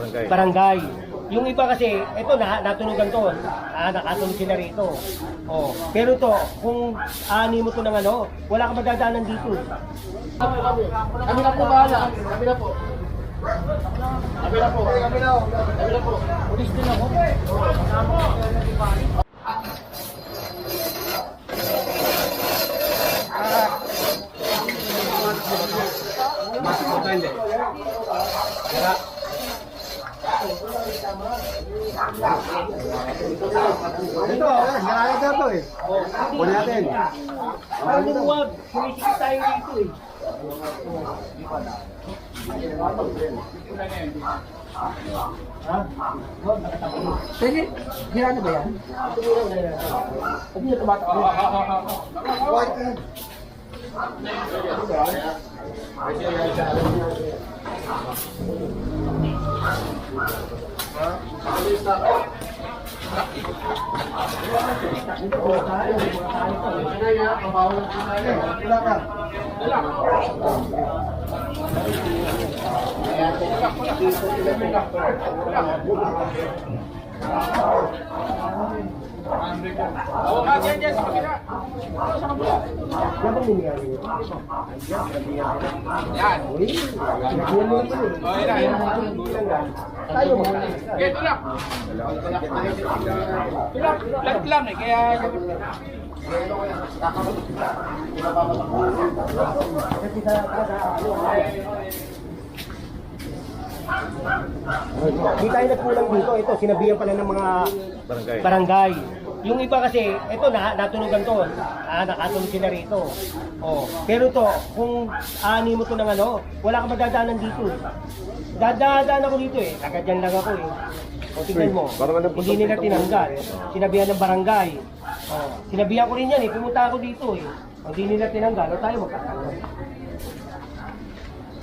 barangay. Yung iba kasi, ito natunugan to, nakatulog sila rito. Oh, pero to, kung ani mo to ng ano, wala ka madadaanan dito. Kami na po bahala. Kami na po. Kami na po. Kami na po. Pulis din ako. Ito, nakalag na ito eh. Kunin natin. Ano huwag, sumisikip tayo dito eh. Sige, hira na ba yan? Hindi na tumatawa. Lang eh, kaya Di tayo nagkulang dito. Ito, sinabihan pala ng mga barangay. Yung iba kasi, ito natunugan to, nakatulog sila rito. Oh, pero to, kung ani mo to ng ano, wala ka madadaanan dito. Dadaan ako dito eh. Kagadyan lang ako eh. O tingnan mo, hindi nila tinanggal. Sinabihan ng barangay. Oh, sinabihan ko rin yan eh, pumunta ako dito eh. O, hindi nila tinanggal, o tayo magkatanggal.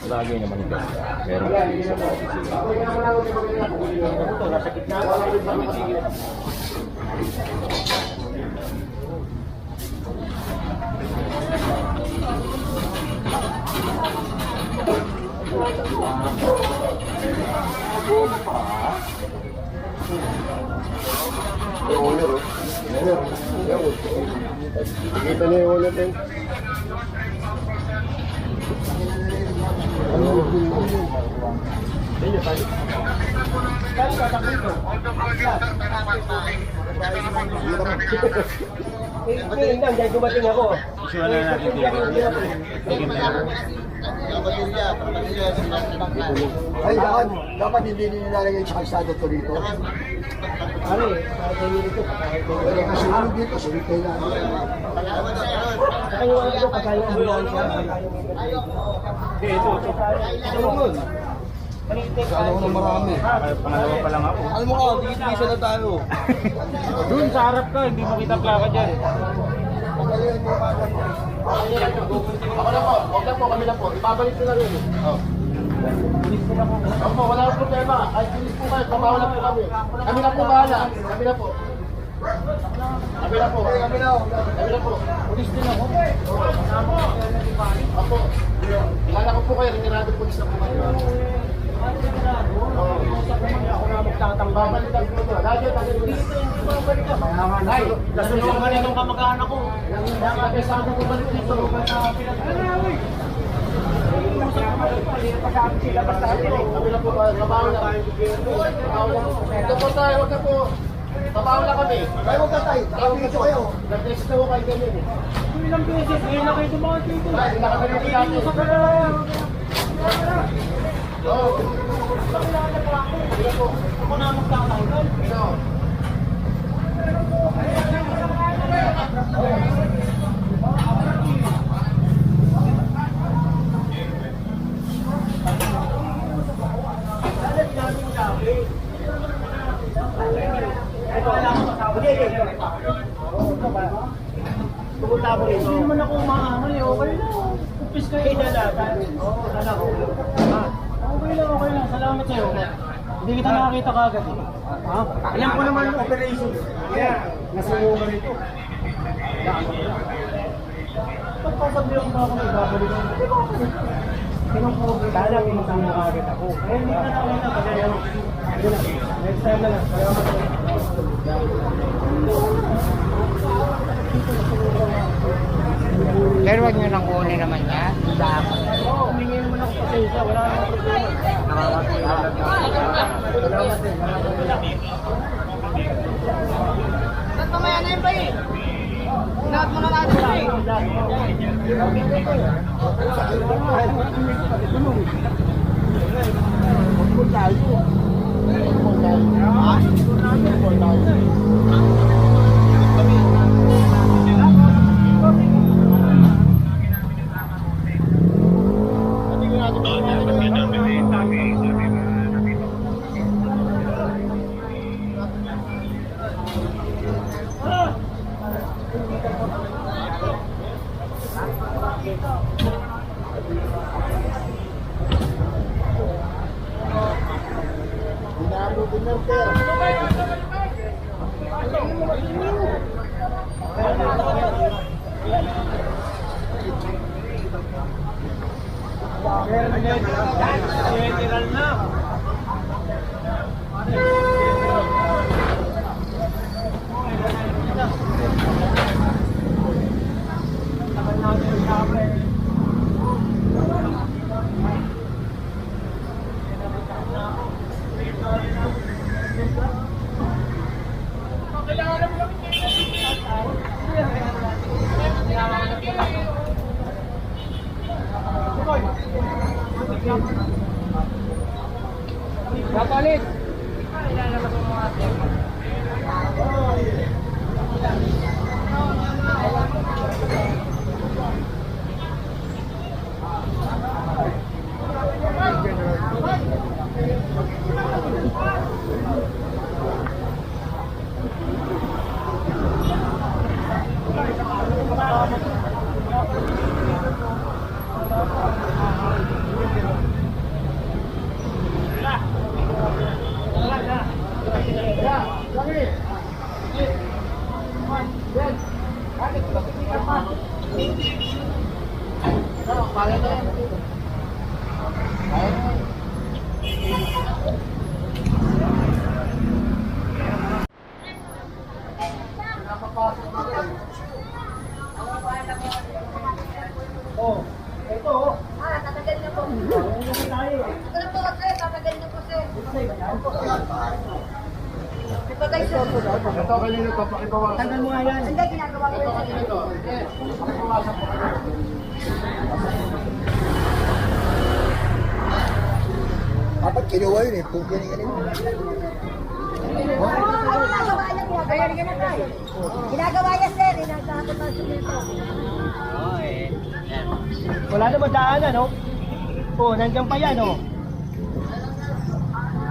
Lagi naman ito. Meron sa Ito, nasa gitna ako. Kita niyo yung ulit eh. Tingnan, dahil dumating ako. Isuha na natin dito. Tingin na yan. Ay, dapat hindi nilalagay yung kalsada to rito. Ano eh, kayo nito, Pero kasi ano dito, sulitay na. kayo ano ito, kayo ang ambulansya. Ito yun. Ano ko na marami. Pangalawa pa lang ako. Alam mo ka, tigit-tigisa na tayo. Doon sa harap ka, hindi mo kita plaka dyan. ako na po. Huwag na po. Kami na po. Ibabalik ko na rin. Opo, wala akong problema. Ay, pulis po kayo. Pabawa na po kami. Kami na po bahala. Kami na po. Kami na po. Kami na po. Pulis din ako. Opo. Kilala ko po kayo. Retirado pulis na po kayo. Ako na magtatanggal. Babalikan ko ito. Lagi, Ay, nasunod ka rin ng kamag-anak ko. Nakakasama ko balik dito. Kami na po ba? Trabaho na. Ito po tayo. Huwag na po. Trabaho na kami. Ay, huwag ka tayo. Nakapito kayo. Nag-test na po kayo ganyan eh. Ilang beses, ngayon na kayo dumaan dito. Ay, nakakalimutan natin. Oo. Ako na magtatanggal. Ito. Pumunta ako rito. Hindi naman ako umaano eh, okay lang. Upis kayo. Kaya dala. Oo, dala ko. Okay lang. Salamat sa'yo. Hindi kita nakakita kagad eh. Ha? Alam ko naman yung operation. Kaya, nasumungan ito. Pagpasabihan ba ako nagbabalik ako? Hindi ba ako? Sana pinunta mo agad ako. Eh, hindi ka nakakita kasi Sir na lang. Pero wag nyo nang kunin naman yan. Oo, humingi naman ako pasensya. Wala namang problema. Ba't mamaya na yun ba eh? Lahat mo na natin ba eh? Kapalit! Oh, ito oh. Ah, tatagal na po. Ito na po kasi, tatagal na po sir. Ito guys, sir. Ito kanina ito, pakibawasan. Tanggal mo nga yan. Hindi, ginagawa ko Ito yun. kanina ito. Pakibawasan po kayo. Dapat kinuha yun eh. Kung ganyan. Ginagawa niya sir, ginagawa pa siya dito. Wala naman daanan, no? Oh, nandiyan pa yan, oh.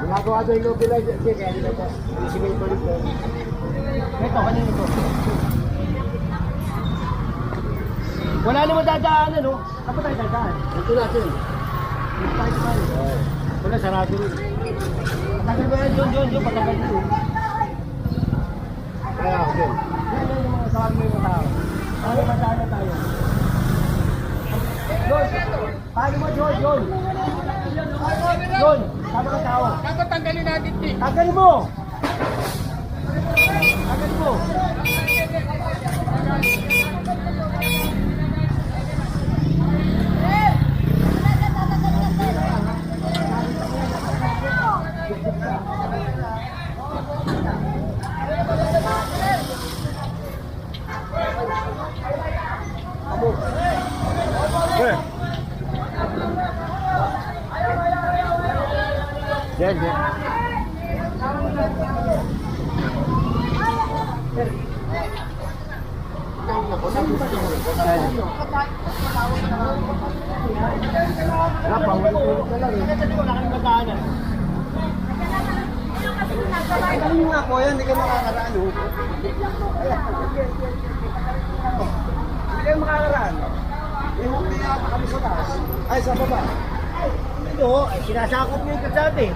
Ginagawa doon yung lobby lang. Sige, kaya nila po. Sige, ito dito. Ito, kanino to? Wala naman dadaanan, no? Saan pa tayo dadaan? Ito natin. Wala, sarado rin. Patagal ba yan, John? Patagal rin. Kaya, okay. Yan yung mga tawag mo yung tao. Paano madaanan tayo? John! Paano mo, John? John! Paano ka tao? Dapat tanggalin natin ito. Tagalin mo! Tagalin mo! Yan, yan. Wala pa, ulit-ulit na lang eh. Kasi wala kang madaanan. Ano nga po yan? Hindi kayo makakaraan. Hindi kayo makakaraan. Yung kaya kami sa taas. Ay, sa baba. Ito, ay sinasakop niyo yung kasate.